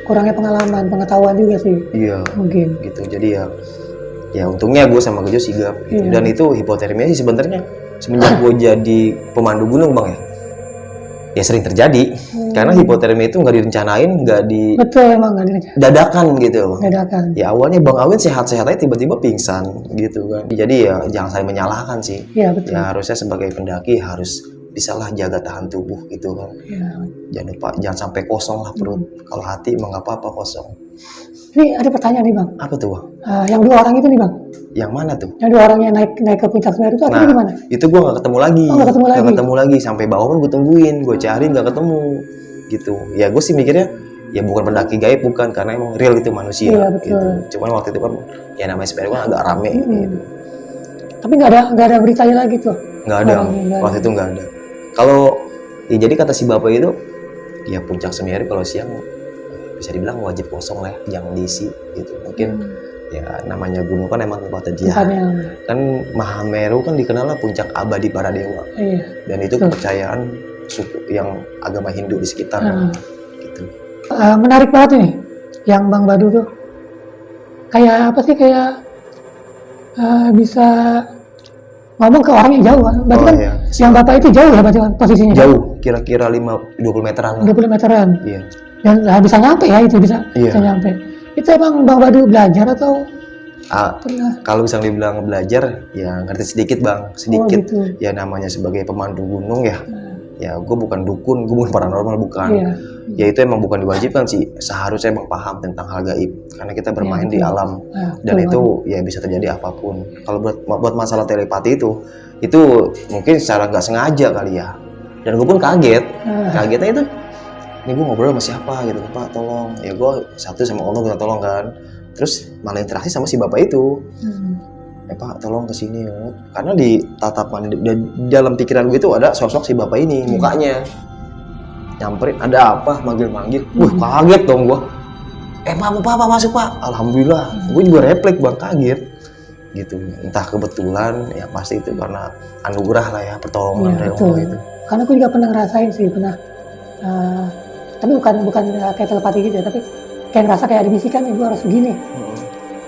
B: Kurangnya pengetahuan juga sih. Mungkin
A: gitu. Jadi ya untungnya gue sama Gejo sigap gitu. Dan itu hipotermia sih sebenarnya semenjak gue jadi pemandu gunung bang ya sering terjadi. Karena hipotermia itu nggak direncanain,
B: betul emang nggak direncanain,
A: dadakan gitu. Ya awalnya Bang Awin sehat-sehat aja tiba-tiba pingsan gitu kan. Jadi ya jangan saling menyalahkan sih. Ya harusnya sebagai pendaki harus bisalah jaga tahan tubuh gitu kan. Jangan lupa, jangan sampai kosong lah perut. Kalau hati emang nggak apa-apa kosong.
B: Ini ada pertanyaan nih bang.
A: Apa tuh bang?
B: Yang 2 orang itu nih bang.
A: Yang mana tuh?
B: Yang 2 orang yang naik ke puncak Semeru itu akhirnya gimana?
A: Itu gue nggak ketemu lagi. Nggak ketemu lagi sampai bawah pun gue tungguin, gue cari nggak ketemu gitu. Ya gue sih mikirnya ya bukan pendaki gaib, bukan, karena emang real itu manusia gitu. Cuman waktu itu kan ya namanya Semeru kan agak rame gitu.
B: Tapi nggak ada beritanya lagi tuh?
A: Nggak ada, waktu itu nggak ada. Kalau ya jadi kata si bapak itu ya puncak Semeru kalau siang bisa dibilang wajib kosong lah, jangan diisi gitu. Mungkin ya namanya gunung kan emang tempatnya jihad. Kan Mahameru kan dikenal puncak abadi para dewa. Dan itu kepercayaan suku yang agama Hindu di sekitar gitu.
B: Menarik banget ini. yang Bang Badu tuh kayak apa sih, kayak bisa ngomong ke orang yang jauh kan. Berarti
A: Oh,
B: kan
A: iya.
B: yang bapak itu jauh ya berarti kan posisinya kan?
A: Jauh, kira-kira 20 meteran lah.
B: 20 meteran.
A: Iya.
B: Dan bisa nyampe ya, itu bisa
A: Iya.
B: nyampe. Itu emang Bang Badu belajar atau pernah?
A: Kalau bisa dibilang belajar, ya ngerti sedikit bang, sedikit.
B: gitu.
A: Ya namanya sebagai pemandu gunung ya, ya gue bukan dukun, gue bukan paranormal, bukan.
B: Iya.
A: Ya itu emang bukan diwajibkan sih, seharusnya emang paham tentang hal gaib, karena kita bermain di alam, dan itu ya bisa terjadi apapun. Kalau buat masalah telepati itu mungkin secara nggak sengaja kali ya, dan gue pun kagetnya itu, ini gue ngobrol sama siapa gitu, Pak tolong, ya gue satu sama Allah minta tolong kan, terus malah interaksi sama si bapak itu, Pak tolong kesini, karena di tatapan dalam pikiran gue itu ada sosok si bapak ini, mukanya nyamperin, ada apa, manggil, kaget dong gue, Pak masuk Pak, alhamdulillah, gue juga refleks bang, kaget gitu, entah kebetulan ya pasti itu karena anugerah lah ya, pertolongan dari Allah itu.
B: Karena aku juga pernah ngerasain sih, tapi bukan kayak telepati gitu ya, tapi kayak ngerasa kayak ada bisikan nih, gue harus begini.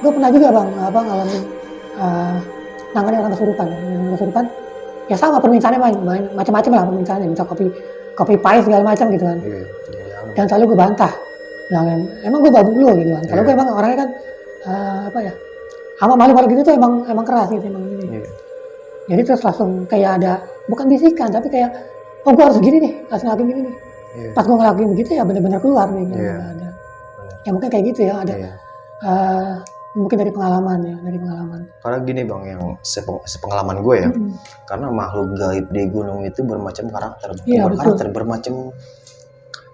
B: Gue pernah juga bang, ngalamin nangani orang kesurupan, ya sama permintaannya macam-macam lah permintaannya, minta kopi pahit segala macam gitu kan. Dan selalu gue bantah, bilangin emang gue babu lo gitu kan. Kalau gue emang orangnya kan sama malu-malu gitu tuh emang keras gitu emang gini. Jadi terus langsung kayak ada bukan bisikan tapi kayak gue harus gini nih, harus ngelakuin gini nih. Pas gue ngelakuin begitu ya benar-benar keluar nih. Ada. Ya mungkin kayak gitu ya ada. Mungkin dari pengalaman.
A: Karena gini bang, yang sepengalaman gue ya, karena makhluk gaib di gunung itu bermacam karakter, bermacam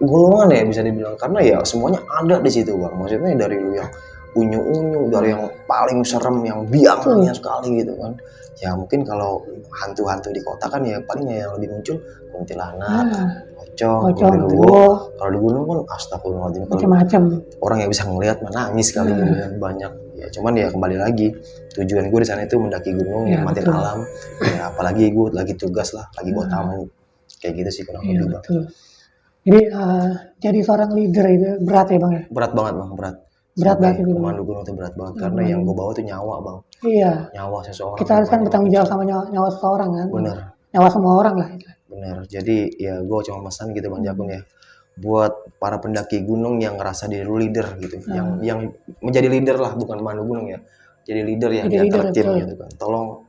A: golongan ya bisa dibilang, karena ya semuanya ada di situ bang. Maksudnya dari lu yang unyu-unyu, dari yang paling serem, yang biangnya sekali gitu kan. Ya mungkin kalau hantu-hantu di kota kan ya palingnya yang lebih muncul kuntilanak, pocong, genderuwo. Kalau di gunung kan astagfirullahaladzim,
B: macam-macam.
A: Orang yang bisa ngelihat menangis kali banyak. Ya cuman ya kembali lagi tujuan gue di sana itu mendaki gunung, ya, nikmatin alam. Ya apalagi gue lagi tugas lah, lagi buat tamu. Kayak gitu sih kurang lebih bang.
B: Jadi jadi seorang leader itu berat ya bang ya?
A: Berat banget bang,
B: berat banget itu.
A: Pemandu gunung itu berat banget karena yang gue bawa tuh nyawa bang.
B: Iya.
A: Nyawa seseorang.
B: Kita harus kan bertanggung jawab sama nyawa seseorang kan.
A: Bener.
B: Nyawa semua orang lah.
A: Bener. Jadi ya gue cuma pesan gitu bang Jakun ya. Buat para pendaki gunung yang ngerasa diri leader gitu, yang menjadi leader lah, bukan pemandu gunung ya, jadi leader yang di antara tim gitu kan. Tolong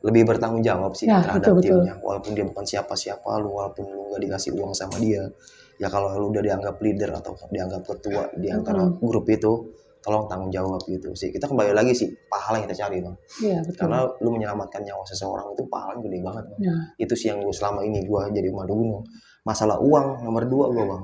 A: lebih bertanggung jawab sih terhadap timnya, walaupun dia bukan siapa-siapa lu, walaupun lu gak dikasih uang sama dia. Ya kalau lu udah dianggap leader atau dianggap ketua di antara grup itu, tolong tanggung jawab gitu sih. Kita kembali lagi sih pahala yang kita cari bang.
B: Iya, betul.
A: Karena lu menyelamatkan nyawa seseorang itu pahalanya gede banget bang. Itu sih yang gue selama ini gue jadi pemandu gunung. Masalah uang nomor 2 gue bang,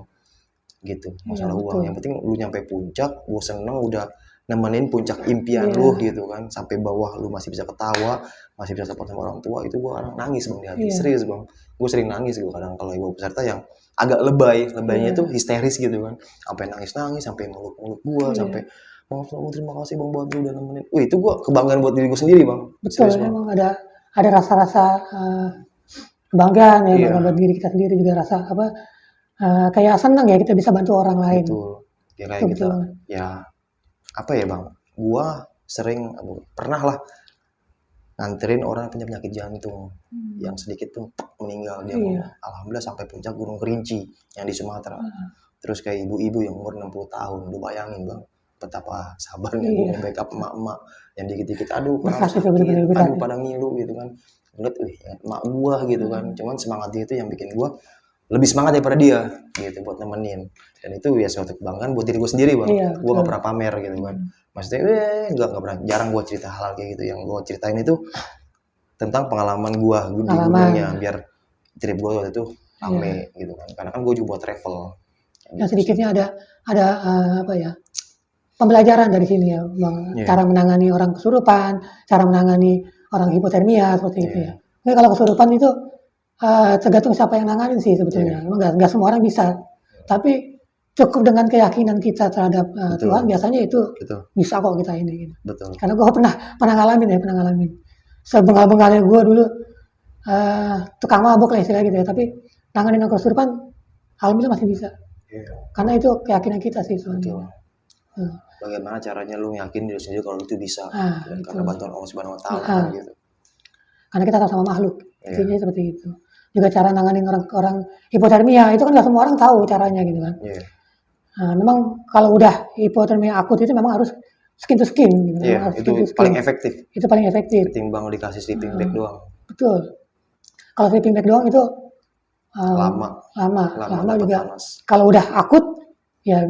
A: gitu. Masalah uang. Yang penting lu nyampe puncak, gue seneng udah nemenin puncak impian lu gitu kan, sampai bawah lu masih bisa ketawa, masih bisa support sama orang tua, itu gue kadang nangis bang di hati. Serius bang, gue sering nangis gue kadang kalau ibu peserta yang agak lebaynya itu histeris gitu kan, sampai nangis sampai meluk gue, sampai maaf terima kasih bang buat lu udah nemenin. Itu gue kebanggaan buat diri gue sendiri bang.
B: Betul, emang ada rasa-rasa kebanggaan ya, bangga buat diri kita sendiri, juga rasa kayak senang ya kita bisa bantu orang lain.
A: Betul. Ya kayak gitu. Ya apa ya bang? Gua sering pernah lah nganterin orang punya penyakit jantung yang sedikit tuh meninggal dia. Alhamdulillah sampai puncak Gunung Kerinci yang di Sumatera. Terus kayak ibu-ibu yang umur 60 tahun, lu bayangin bang betapa sabarnya gue nge-backup emak-emak yang dikit-dikit aduh pada ngilu gitu kan. Ngeliat, emak gua gitu kan, cuman semangat dia itu yang bikin gua lebih semangat daripada dia gitu buat nemenin, dan itu ya suatu kebanggaan buat diri gua sendiri bang. Gua nggak pernah pamer gitu kan, maksudnya nggak pernah, jarang gua cerita hal kayak gitu. Yang gua ceritain itu tentang pengalaman gua di gunungnya, biar trip gua waktu itu rame gitu kan, karena kan gua juga buat travel.
B: Nah sedikitnya ada apa ya, pembelajaran dari sini ya bang, cara menangani orang kesurupan, cara menangani orang hipotermia seperti itu ya. Nah, kalau kesurupan itu tergantung siapa yang nanganin sih sebetulnya. Emang nggak semua orang bisa. Tapi cukup dengan keyakinan kita terhadap Tuhan, biasanya itu bisa kok kita ini. Gitu.
A: Betul.
B: Karena gue pernah ngalamin. Sebengal-bengalnya gue dulu tukang mabuk lah istilah gitu ya. Tapi nanganin orang kesurupan, alhamdulillah masih bisa. Karena itu keyakinan kita sih soalnya.
A: Bagaimana caranya lu yakin diri sendiri kalau lu tuh bisa, dan
B: Itu.
A: karena bantuan Allah Subhanahu Wa Taala
B: Ah.
A: kan gitu.
B: Karena kita sama-sama makhluk,
A: Iya.
B: intinya seperti itu. Juga cara nanganin orang hipotermia itu kan nggak semua orang tahu caranya gitu kan.
A: Iya.
B: Nah, memang kalau udah hipotermia akut itu memang harus skin to skin gitu.
A: Iya,
B: Memang harus
A: itu
B: skin to skin.
A: paling efektif
B: Itu paling efektif.
A: ketimbang dikasih sleeping bag doang.
B: Betul. Kalau sleeping bag doang itu
A: Lama
B: lama
A: dapat
B: juga.
A: panas.
B: Kalau udah akut ya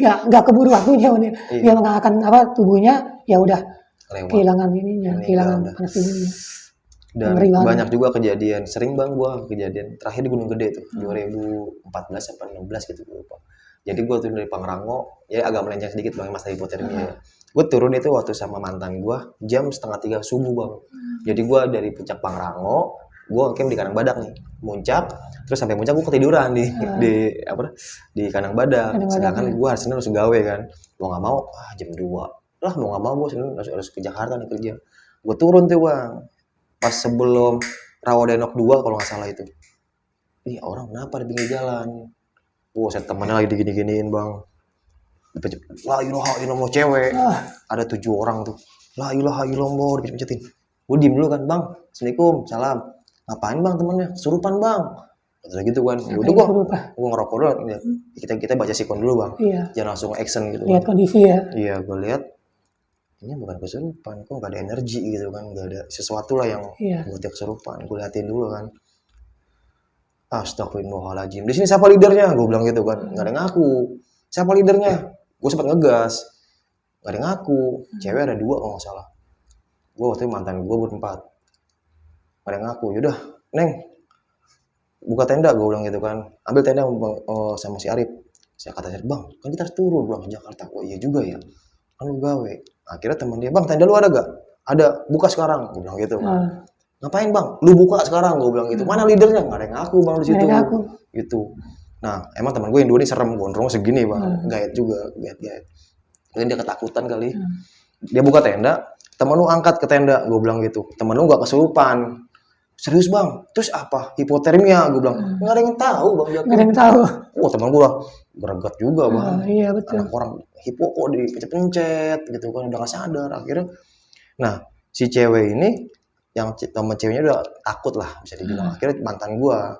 B: nggak keburu waktunya
A: Iya.
B: dia mengalahkan tubuhnya ya udah
A: Lewat.
B: kehilangan ininya,
A: Meninggal
B: kehilangan
A: udah.
B: panas tubuhnya.
A: Dan
B: Ngeri banget.
A: banyak juga kejadian, sering bang gua kejadian terakhir di Gunung Gede tuh 2014 apa 16 gitu gua lupa. Jadi gua turun dari Pangrango, ya agak melenceng sedikit bang masalah hipotermia ya. Gua turun itu waktu sama mantan gua jam 2:30 subuh bang. Jadi gua dari puncak Pangrango, gua camp di Kanang Badak nih, muncak, terus sampai puncak gua ketiduran di Kanang Badak. Sedangkan gua hari Senin harus gawe kan, gua nggak mau jam 2 lah, mau nggak mau gua Senin harus ke Jakarta nih kerja. Gua turun tuh bang, pas sebelum Rawadenok 2 kalau nggak salah itu. Ih orang kenapa di pinggir jalan? Saya temennya lagi digini-giniin bang. La ilaha illallah cewek. Ada 7 orang tuh. La ilaha illallah dipencet-pencetin. Gue diem dulu kan bang. Assalamualaikum, salam. Ngapain bang temennya? Kesurupan bang. Kata gitu kan. Ya udah gue ngerokok dulu. Kita baca sikon dulu bang.
B: Iya.
A: Jangan langsung action gitu.
B: Lihat kondisi ya.
A: Iya gue lihat. Ini bukan kesurupan, kok gak ada energi gitu kan, gak ada sesuatu lah yang buat dia kesurupan. Gue liatin dulu kan. Astagfirullahaladzim. Di sini siapa leadernya? Gue bilang gitu kan. Gak ada yang ngaku. Siapa leadernya? Gue sempat ngegas. Gak ada yang ngaku. Cewek ada 2 kalau nggak salah. Gue waktu itu mantan gue berempat. Gak ada yang ngaku. Yaudah, Neng, buka tenda. Gue bilang gitu kan. Ambil tenda sama si Arif. Saya kata bang, kan kita harus turun pulang ke Jakarta. Oh iya juga ya. Kan lu gawe. Akhirnya teman dia, bang tenda lu ada gak? Ada, buka sekarang. Gue bilang gitu kan. Ngapain bang? Lu buka sekarang. Gue bilang gitu. Mana leadernya? Gak ada yang ngaku bang di situ. Gitu. Nah emang teman gue yang 2 ini serem, gondrong segini bang. Gaet juga, gaet. Mungkin dia ketakutan kali. Dia buka tenda, temen lu angkat ke tenda. Gue bilang gitu. Temen lu gak kesurupan. Serius bang? Terus apa? Hipotermia. Gue bilang. Gak ada yang tahu bang.
B: Gak ada yang tahu.
A: Oh teman gue lah greget juga bang.
B: Iya betul.
A: Anak orang hipo kok dipencet-pencet gitu kan, udah gak sadar akhirnya. Nah si cewek ini yang temen ceweknya udah takut lah bisa dibilang. Akhirnya mantan gua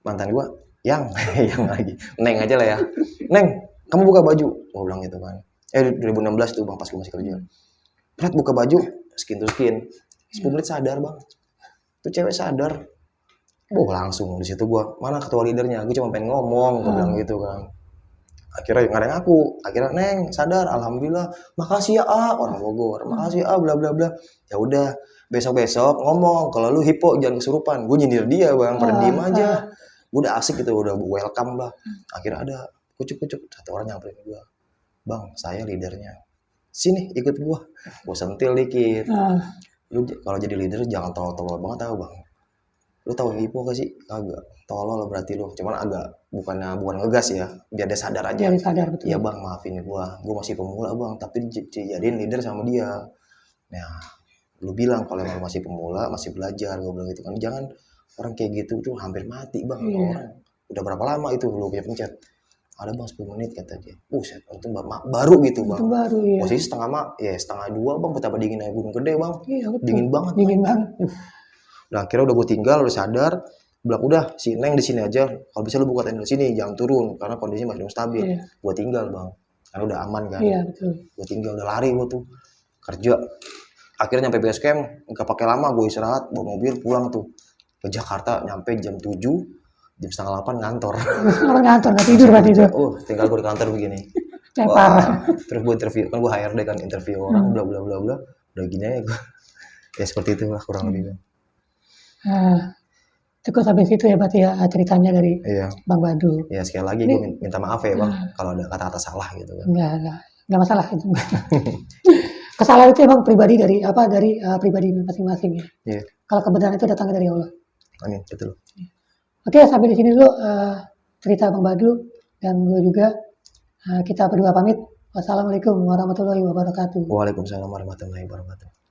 A: mantan gua yang lagi Neng aja lah ya. Neng kamu buka baju, gua bilang gitu kan. 2016 tuh bang pas gua masih kerja. Berat buka baju skin to skin 10 menit sadar bang. Tuh cewek sadar. Langsung di situ gua, mana ketua leadernya? Gue cuma pengen ngomong, gue bilang gitu kan. Akhirnya nggak ada yang ngaku. Akhirnya Neng sadar, alhamdulillah. Makasih ya orang Bogor. Makasih ya bla bla bla. Ya udah, besok ngomong kalau lu hipo jangan kesurupan. Gue nyindir dia bang, pada diem aja. Gue udah asik gitu, udah welcome lah. Akhirnya ada kucuk satu orang nyamperin gue. Bang, saya leadernya. Sini ikut gue sentil dikit. Lu kalau jadi leader jangan tolol-tolol banget tau bang. Lu tahu hipo gak sih? Kagak. Tolol berarti lu. Cuman agak bukan ngegas ya, biar dia sadar aja.
B: Biar sadar betul.
A: Iya bang, maafin gua masih pemula bang, tapi dijadiin leader sama dia. Nah, lu bilang kalau emang masih pemula, masih belajar, gua bilang gitu kan. Jangan orang kayak gitu tuh hampir mati bang. Orang udah berapa lama itu lu punya pencet? Ada bang 10 menit kata dia. Itu baru gitu bang.
B: Itu baru ya.
A: Posisi setengah 2 bang, betapa dinginnya Gunung Gede bang.
B: Iya,
A: Dingin banget. Nah akhirnya udah gue tinggal, udah sadar, bilang udah si Neng di sini aja, kalau bisa lu buka tenda di sini, jangan turun karena kondisinya masih belum stabil. Gue tinggal bang, karena udah aman kan.
B: Iya betul.
A: Gue tinggal, udah lari gue tuh kerja. Akhirnya nyampe base camp, nggak pakai lama, gue istirahat, bawa mobil pulang tuh ke Jakarta, nyampe jam 7, jam 7:30 ngantor.
B: Ngantor nggak tidur berarti itu.
A: Tinggal gue di kantor begini. Terus gue interview, kan gue HRD kan interview orang, bla bla bla bla, udah gini aja gue. Ya seperti itu lah kurang lebih.
B: Cukup sampai situ ya berarti ya ceritanya dari Bang Badu.
A: Ya sekali lagi gue minta maaf ya bang kalau ada kata-kata salah gitu kan.
B: Enggak masalah itu. Kesalahan itu emang pribadi dari pribadi masing-masing ya. Yeah. Kalau kebenaran itu datangnya dari Allah.
A: Amin, betul.
B: Oke, sampai di sini dulu cerita Bang Badu dan gue juga kita berdua pamit. Wassalamualaikum warahmatullahi wabarakatuh.
A: Waalaikumsalam warahmatullahi wabarakatuh.